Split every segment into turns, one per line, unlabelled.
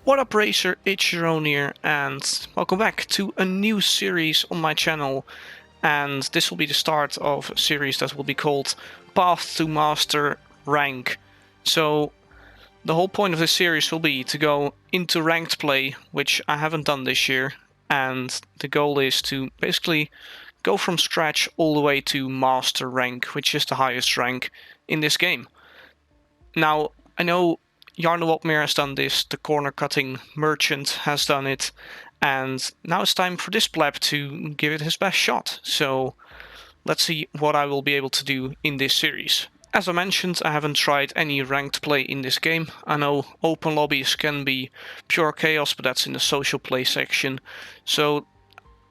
What up, Racer? ItsJerone here, and welcome back to a new series on my channel. And this will be the start of a series that will be called Path to Master Rank. So the whole point of this series will be to go into ranked play, which I haven't done this year, and the goal is to basically go from scratch all the way to Master Rank, which is the highest rank in this game. Now, I know Jarno Opmeer has done this, the corner cutting merchant has done it, and now it's time for this pleb to give it his best shot. So let's see what I will be able to do in this series. As I mentioned, I haven't tried any ranked play in this game. I know open lobbies can be pure chaos, but that's in the social play section. So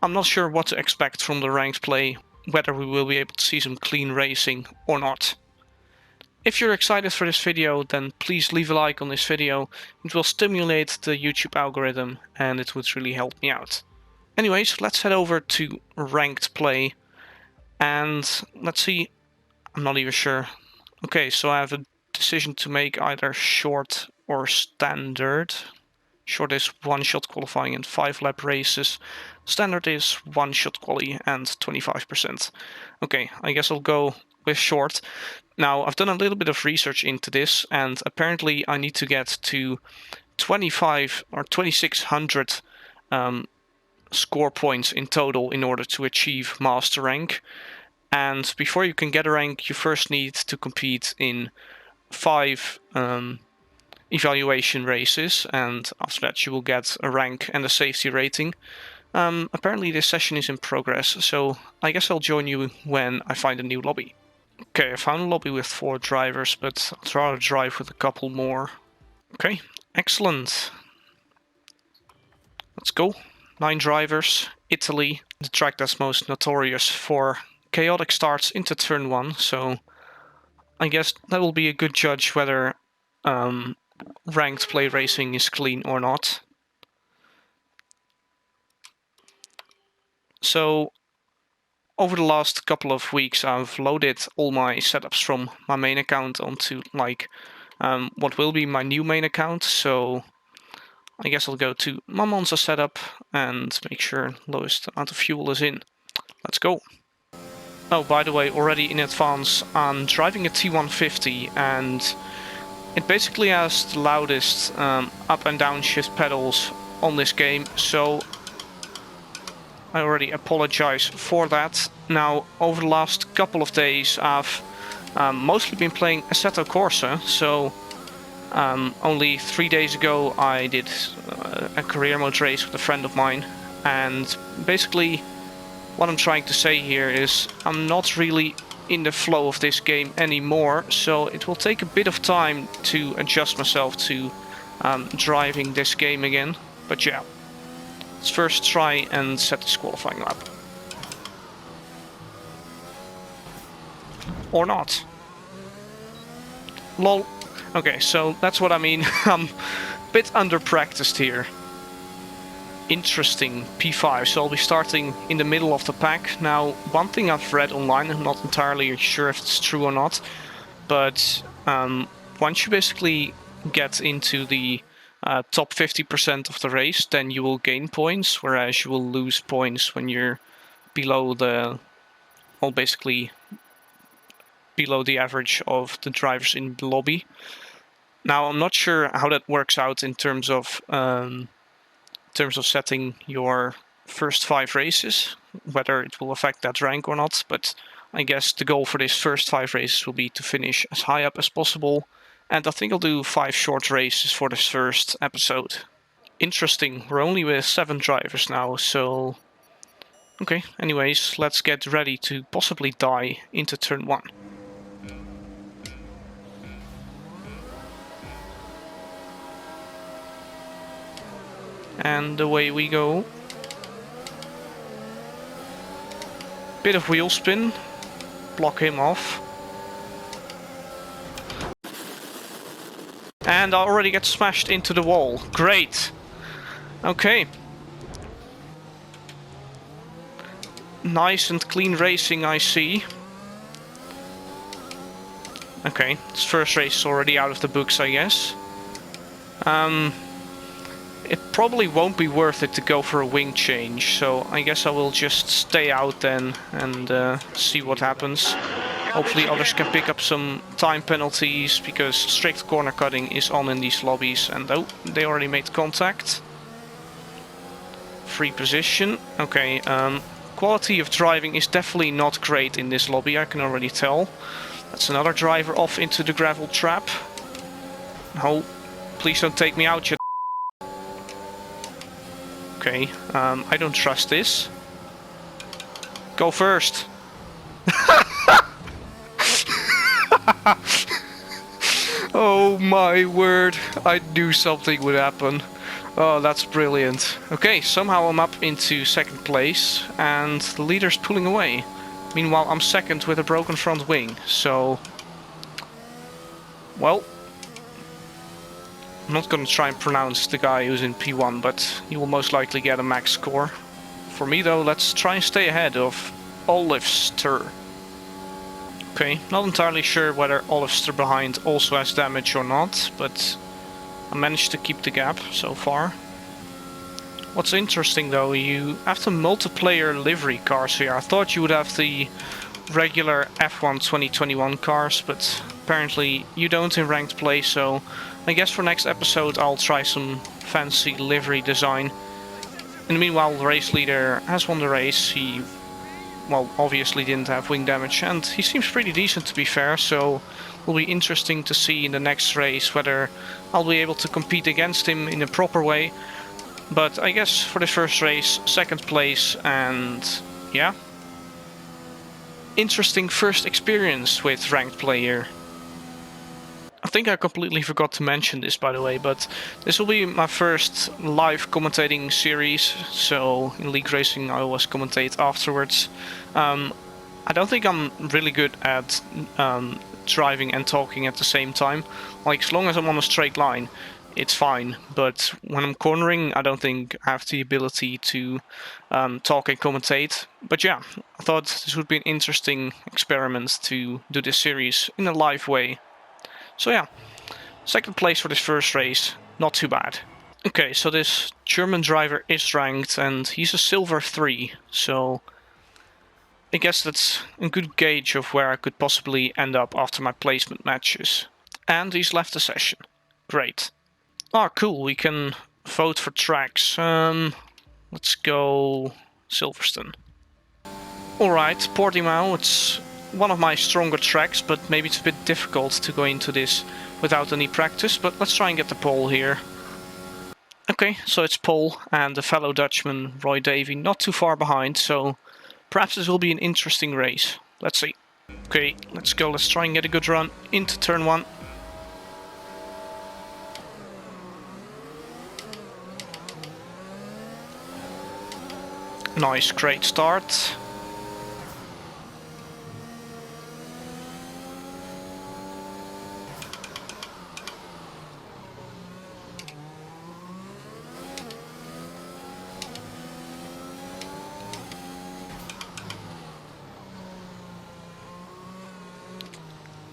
I'm not sure what to expect from the ranked play, whether we will be able to see some clean racing or not. If you're excited for this video, then please leave a like on this video. It will stimulate the YouTube algorithm and it would really help me out. Anyways, let's head over to ranked play and let's see. I'm not even sure. Okay, so I have a decision to make, either short or standard. Short is 1-shot qualifying and 5-lap races. Standard is 1-shot quali and 25%. Okay, I guess I'll go with short. Now, I've done a little bit of research into this, and apparently I need to get to 25 or 2600 score points in total in order to achieve master rank. And before you can get a rank, you first need to compete in 5 evaluation races, and after that you will get a rank and a safety rating. Apparently this session is in progress, so I guess I'll join you when I find a new lobby. Okay, I found a lobby with 4 drivers, but I'd rather drive with a couple more. Okay, excellent. Let's go. 9 drivers, Italy, the track that's most notorious for chaotic starts into turn 1, so I guess that will be a good judge whether ranked play racing is clean or not. So over the last couple of weeks, I've loaded all my setups from my main account onto what will be my new main account. So I guess I'll go to my Monza setup and make sure lowest amount of fuel is in. Let's go. Oh, by the way, already in advance, I'm driving a T150 and it basically has the loudest up and down shift pedals on this game. So I already apologize for that. Now, over the last couple of days, I've mostly been playing Assetto Corsa, so only 3 days ago I did a career mode race with a friend of mine, and basically what I'm trying to say here is I'm not really in the flow of this game anymore, so it will take a bit of time to adjust myself to driving this game again, but yeah. Let's first try and set this qualifying lap. Or not. Lol. Okay, so that's what I mean. I'm a bit under-practiced here. Interesting, P5, so I'll be starting in the middle of the pack. Now, one thing I've read online, I'm not entirely sure if it's true or not, but once you basically get into the top 50% of the race, then you will gain points, whereas you will lose points when you're below the, well, basically below the average of the drivers in the lobby. Now, I'm not sure how that works out in terms of setting your first 5 races, whether it will affect that rank or not, but I guess the goal for this first 5 races will be to finish as high up as possible. And I think I'll do 5 short races for this first episode. Interesting, we're only with 7 drivers now, so... Okay, anyways, let's get ready to possibly die into turn 1. And away we go. Bit of wheel spin, block him off. And I already get smashed into the wall. Great. Okay. Nice and clean racing, I see. Okay, this first race is already out of the books, I guess. it probably won't be worth it to go for a wing change, so I guess I will just stay out then and see what happens. Hopefully others can pick up some time penalties, because strict corner cutting is on in these lobbies. And oh, they already made contact. Free position. Okay, quality of driving is definitely not great in this lobby, I can already tell. That's another driver off into the gravel trap. No, please don't take me out yet. Okay, I don't trust this. Go first. Oh my word, I knew something would happen. Oh, that's brilliant. Okay, somehow I'm up into second place and the leader's pulling away. Meanwhile, I'm second with a broken front wing, so... Well... I'm not gonna try and pronounce the guy who's in P1, but he will most likely get a max score. For me though, let's try and stay ahead of Olivster. Okay, not entirely sure whether Olivster behind also has damage or not, but I managed to keep the gap so far. What's interesting though, you have the multiplayer livery cars here. I thought you would have the regular F1 2021 cars, but apparently you don't in ranked play, so I guess for next episode I'll try some fancy livery design. In the meanwhile, the race leader has won the race. He, well, obviously didn't have wing damage, and he seems pretty decent to be fair, so it will be interesting to see in the next race whether I'll be able to compete against him in a proper way. But I guess for the first race, second place, and yeah. Interesting first experience with ranked play here. I think I completely forgot to mention this, by the way, but this will be my first live commentating series, so in League Racing I always commentate afterwards. I don't think I'm really good at driving and talking at the same time. Like, as long as I'm on a straight line, it's fine, but when I'm cornering, I don't think I have the ability to talk and commentate. But yeah, I thought this would be an interesting experiment to do this series in a live way. So yeah, second place for this first race, not too bad. Okay, so this German driver is ranked and he's a silver 3, so I guess that's a good gauge of where I could possibly end up after my placement matches. And he's left the session. Great. Ah, cool, we can vote for tracks. Let's go Silverstone. Alright, Portimao, it's one of my stronger tracks, but maybe it's a bit difficult to go into this without any practice, but let's try and get the pole here. Okay, so it's pole, and the fellow Dutchman, Roy Davey, not too far behind, so perhaps this will be an interesting race. Let's see. Okay, let's go, let's try and get a good run into turn 1. Nice, great start.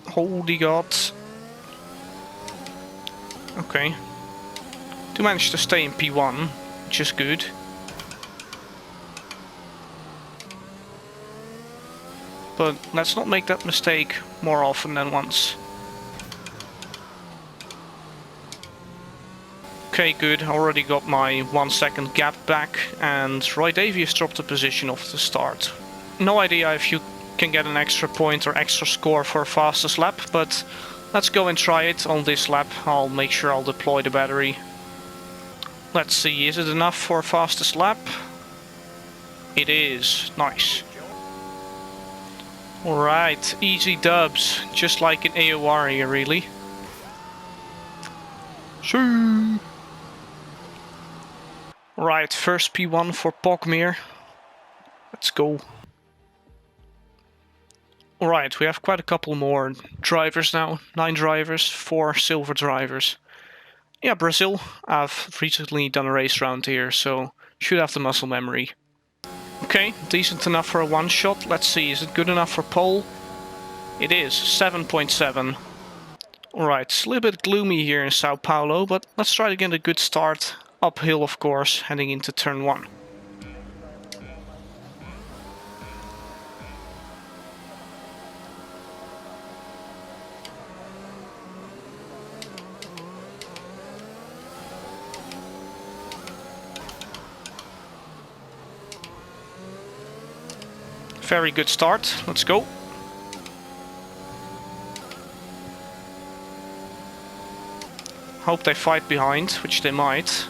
Holy god. Okay. Do manage to stay in P1, which is good. But let's not make that mistake more often than once. Okay, good. I already got my 1 second gap back, and Roy Davies dropped a position off the start. No idea if you can get an extra point or extra score for fastest lap, but let's go and try it on this lap. I'll make sure I'll deploy the battery. Let's see, is it enough for fastest lap? It is. Nice. Alright, easy dubs, just like in AOR here, really. Shoo! Right, first P1 for Opmeer. Let's go. Alright, we have quite a couple more drivers now. 9 drivers, 4 silver drivers. Yeah, Brazil. I've recently done a race round here, so should have the muscle memory. Okay, decent enough for a one-shot. Let's see, is it good enough for pole? It is, 7.7. Alright, it's a little bit gloomy here in Sao Paulo, but let's try to get a good start uphill, of course, heading into turn 1. Very good start. Let's go. Hope they fight behind, which they might.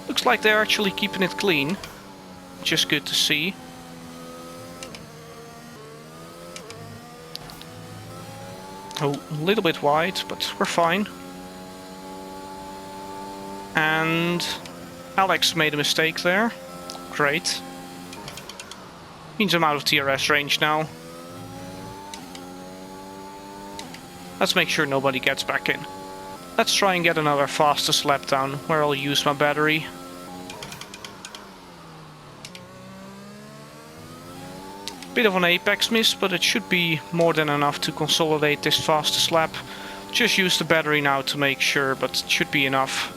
Looks like they're actually keeping it clean, which is good to see. Oh, a little bit wide, but we're fine. And Alex made a mistake there. Great. Means I'm out of TRS range now. Let's make sure nobody gets back in. Let's try and get another fastest lap down, where I'll use my battery. Bit of an apex miss, but it should be more than enough to consolidate this fastest lap. Just use the battery now to make sure, but it should be enough.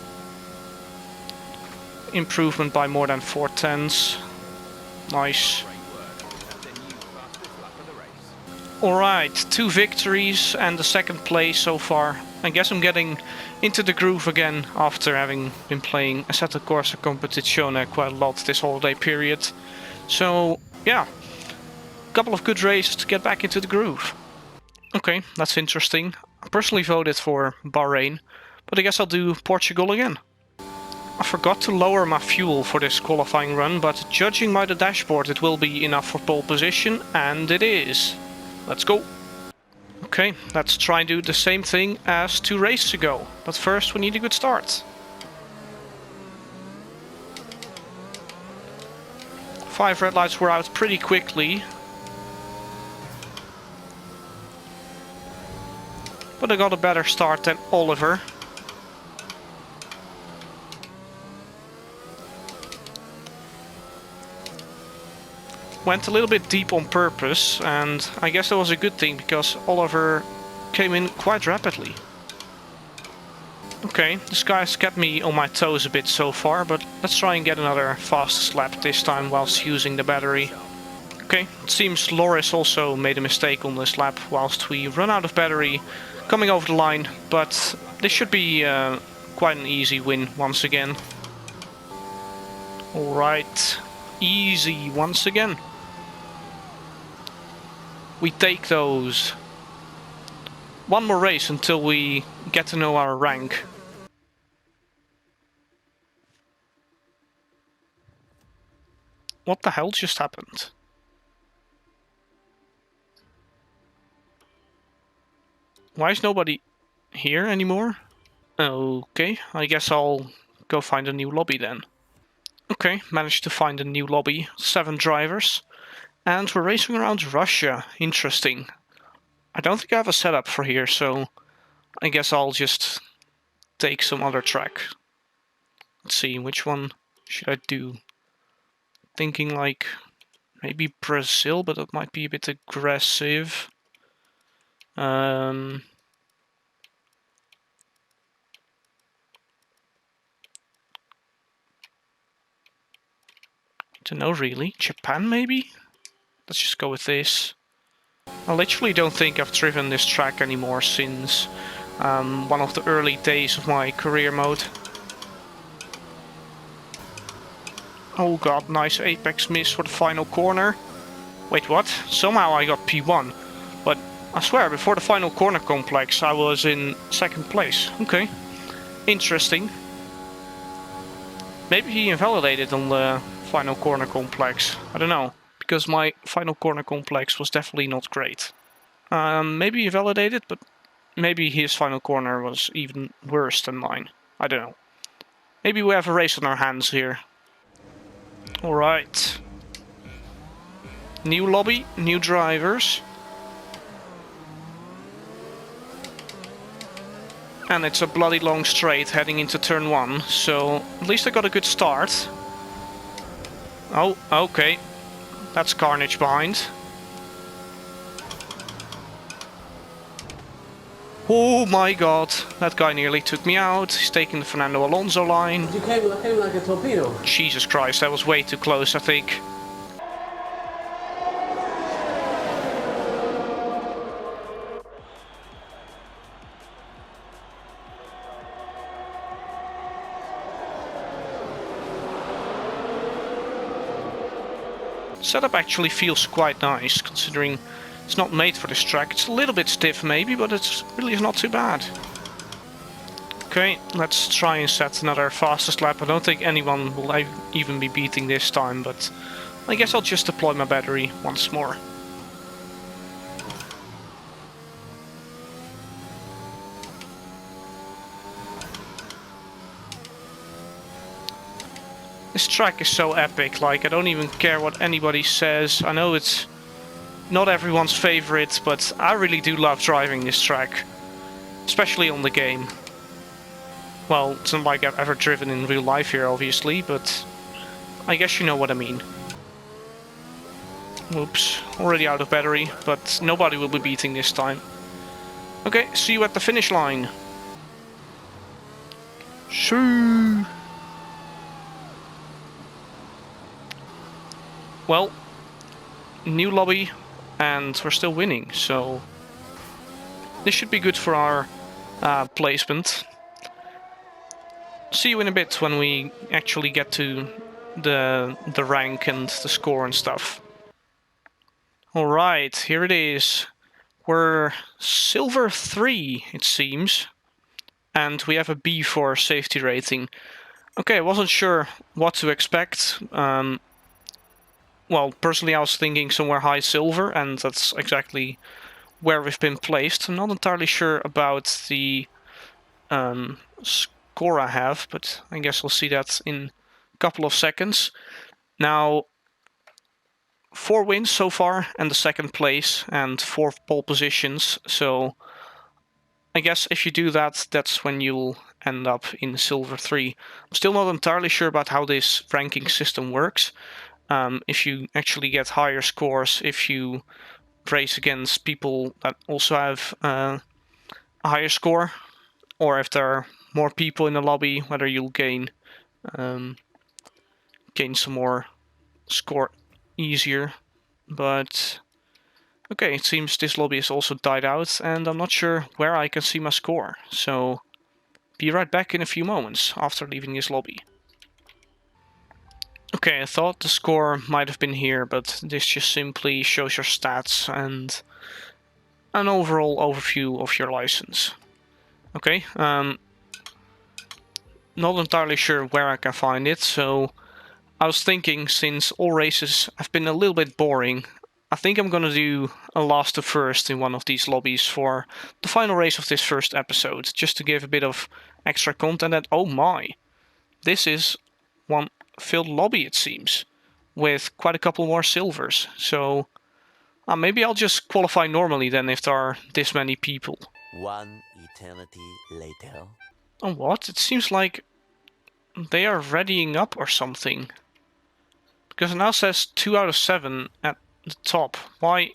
Improvement by more than 4/10. Nice. Alright, 2 victories and the 2nd place so far. I guess I'm getting into the groove again after having been playing Assetto Corsa Competizione quite a lot this holiday period. So, yeah. Couple of good races to get back into the groove. Okay, that's interesting. I personally voted for Bahrain, but I guess I'll do Portugal again. I forgot to lower my fuel for this qualifying run, but judging by the dashboard it will be enough for pole position, and it is. Let's go. Okay, let's try and do the same thing as 2 races ago, but first we need a good start. 5 red lights were out pretty quickly. But I got a better start than Oliver. Went a little bit deep on purpose, and I guess that was a good thing because Oliver came in quite rapidly. Okay, this guy's kept me on my toes a bit so far, but let's try and get another fastest lap this time whilst using the battery. Okay, it seems Loris also made a mistake on this lap whilst we run out of battery coming over the line, but this should be quite an easy win once again. Alright, easy once again. We take those. One more race until we get to know our rank. What the hell just happened? Why is nobody here anymore? Okay, I guess I'll go find a new lobby then. Okay, managed to find a new lobby. 7 drivers. And we're racing around Russia. Interesting. I don't think I have a setup for here, so I guess I'll just take some other track. Let's see, which one should I do? Thinking like maybe Brazil, but that might be a bit aggressive. Don't know really. Japan maybe? Let's just go with this. I literally don't think I've driven this track anymore since one of the early days of my career mode. Oh god, nice apex miss for the final corner. Wait, what? Somehow I got P1. But I swear, before the final corner complex I was in 2nd place. Okay. Interesting. Maybe he invalidated on the final corner complex. I don't know. Because my final corner complex was definitely not great. Maybe he validated, but maybe his final corner was even worse than mine. I don't know. Maybe we have a race on our hands here. Alright. New lobby, new drivers. And it's a bloody long straight heading into turn 1, so at least I got a good start. Oh, okay. That's carnage behind. Oh my god, that guy nearly took me out. He's taking the Fernando Alonso line.
You came like a torpedo.
Jesus Christ, that was way too close, I think. Setup actually feels quite nice, considering it's not made for this track. It's a little bit stiff maybe, but it's really not too bad. Okay, let's try and set another fastest lap. I don't think anyone will even be beating this time, but I guess I'll just deploy my battery once more. This track is so epic, like I don't even care what anybody says. I know it's not everyone's favorite, but I really do love driving this track. Especially on the game. Well, it's not like I've ever driven in real life here, obviously, but I guess you know what I mean. Whoops, already out of battery, but nobody will be beating this time. Okay, see you at the finish line. Shoo! Well, new lobby, and we're still winning, so this should be good for our placement. See you in a bit when we actually get to the rank and the score and stuff. Alright, here it is. We're silver 3, it seems, and we have a B for safety rating. Okay, I wasn't sure what to expect. Well, personally I was thinking somewhere high silver, and that's exactly where we've been placed. I'm not entirely sure about the score I have, but I guess we'll see that in a couple of seconds. Now, 4 wins so far, and the 2nd place, and 4 pole positions, so I guess if you do that, that's when you'll end up in silver 3. I'm still not entirely sure about how this ranking system works. If you actually get higher scores if you race against people that also have a higher score, or if there are more people in the lobby, whether you'll gain some more score easier. But okay, it seems this lobby has also died out, and I'm not sure where I can see my score, so be right back in a few moments after leaving this lobby. Okay, I thought the score might have been here, but this just simply shows your stats and an overall overview of your license. Okay, not entirely sure where I can find it, so I was thinking, since all races have been a little bit boring, I think I'm gonna do a last to first in one of these lobbies for the final race of this first episode, just to give a bit of extra content. And oh my, this is one filled lobby, it seems, with quite a couple more silvers, so maybe I'll just qualify normally then if there are this many people.
One eternity later.
Oh, what? It seems like they are readying up or something, because it now says 2 out of 7 at the top. Why?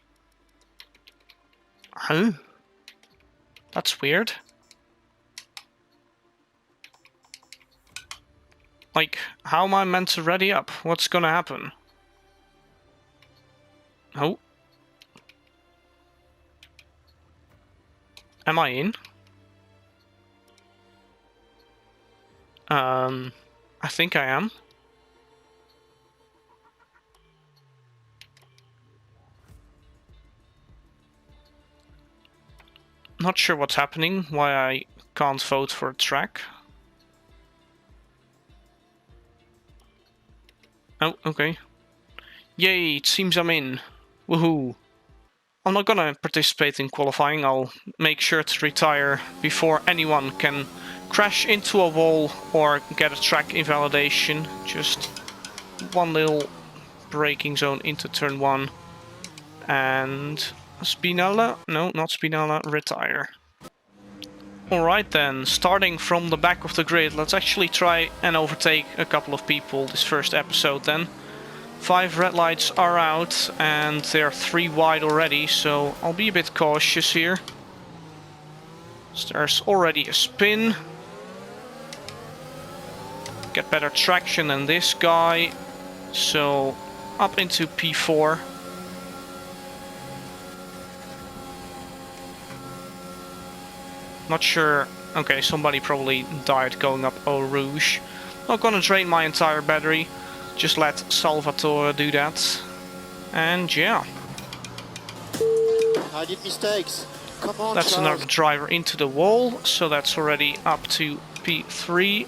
Huh? That's weird. Like, how am I meant to ready up? What's gonna happen? Oh. Am I in? I think I am. Not sure what's happening, why I can't vote for a track. Oh, okay. Yay, it seems I'm in. Woohoo. I'm not gonna participate in qualifying. I'll make sure to retire before anyone can crash into a wall or get a track invalidation. Just one little braking zone into turn 1. And Spinella? No, not Spinella. Retire. Alright then, starting from the back of the grid, let's actually try and overtake a couple of people this first episode then. 5 red lights are out and they're 3 wide already, so I'll be a bit cautious here. So there's already a spin. Get better traction than this guy. So up into P4. Not sure. Okay, somebody probably died going up Eau Rouge. Not gonna drain my entire battery. Just let Salvatore do that. And yeah.
I did mistakes. Come on,
That's
Charles.
another driver into the wall. So that's already up to P3.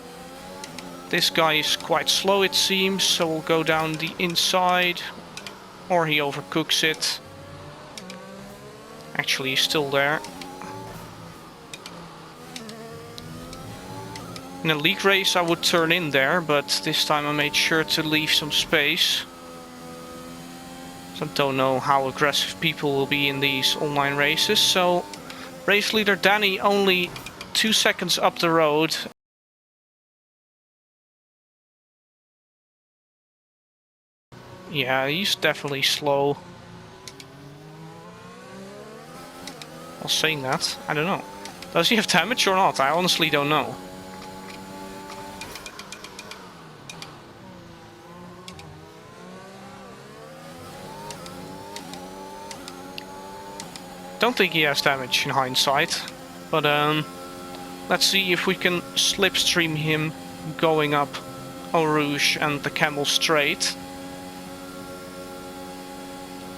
This guy is quite slow, it seems. So we'll go down the inside. Or he overcooks it. Actually, he's still there. In a league race I would turn in there, but this time I made sure to leave some space. So I don't know how aggressive people will be in these online races. So race leader Danny only 2 seconds up the road. Yeah, he's definitely slow. Well, saying that, I don't know. Does he have damage or not? I honestly don't know. Don't think he has damage in hindsight, but let's see if we can slipstream him going up Eau Rouge and the Camel Straight.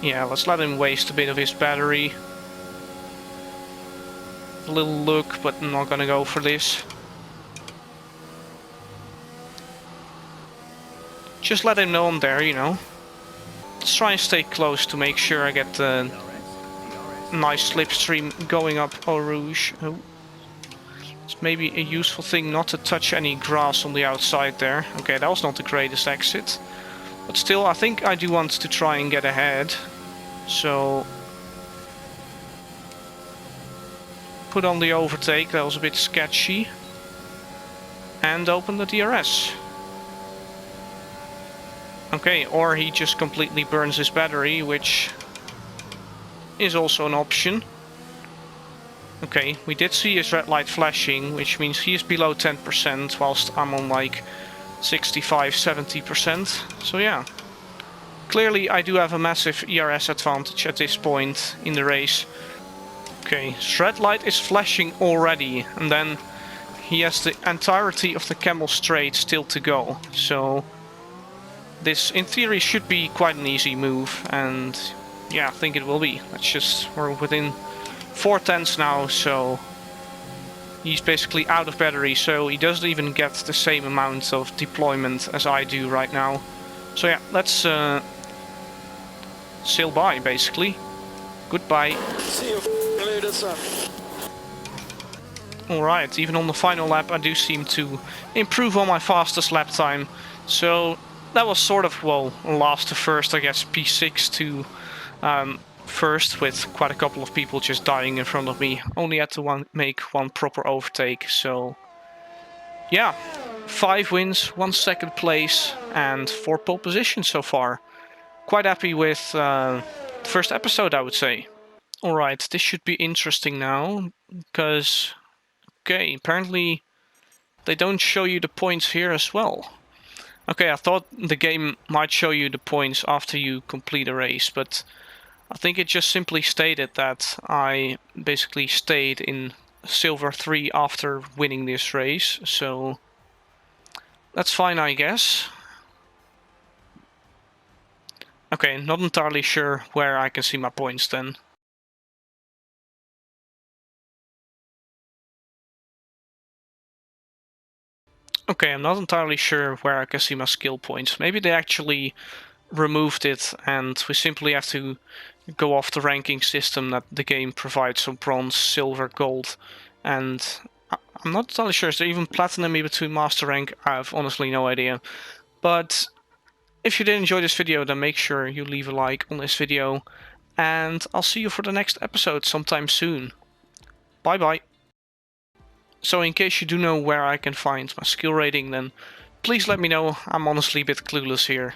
Yeah, let's let him waste a bit of his battery. A little look, but I'm not gonna go for this. Just let him know I'm there, you know. Let's try and stay close to make sure I get the nice slipstream going up Eau Rouge. Oh. It's maybe a useful thing not to touch any grass on the outside there. Okay, that was not the greatest exit. But still, I think I do want to try and get ahead. So put on the overtake, that was a bit sketchy. And open the DRS. Okay, or he just completely burns his battery, which is also an option. Okay, we did see his red light flashing, which means he is below 10%, whilst I'm on like 65–70%. So yeah, clearly I do have a massive ERS advantage at this point in the race. Okay, his red light is flashing already, and then he has the entirety of the Camel Straight still to go. So this, in theory, should be quite an easy move, and yeah, I think it will be. We're within 4/10 now, so he's basically out of battery, so he doesn't even get the same amount of deployment as I do right now. So yeah, let's sail by, basically. Goodbye.
See you later, son.
Alright, even on the final lap I do seem to improve on my fastest lap time. So that was sort of, well, last to first, I guess, P6 to first, with quite a couple of people just dying in front of me. Only had to make one proper overtake, so yeah. 5 wins, 1 second place, and 4 pole positions so far. Quite happy with the first episode, I would say. Alright, this should be interesting now, because, okay, apparently they don't show you the points here as well. Okay, I thought the game might show you the points after you complete a race, but I think it just simply stated that I basically stayed in Silver 3 after winning this race, so that's fine, I guess. Okay, not entirely sure where I can see my points then. Okay, I'm not entirely sure where I can see my skill points. Maybe they actually removed it and we simply have to go off the ranking system that the game provides, so bronze, silver, gold, and I'm not entirely sure. Is there even platinum in between master rank? I have honestly no idea. But if you did enjoy this video, then make sure you leave a like on this video, and I'll see you for the next episode sometime soon. Bye bye. So in case you do know where I can find my skill rating, then please let me know. I'm honestly a bit clueless here.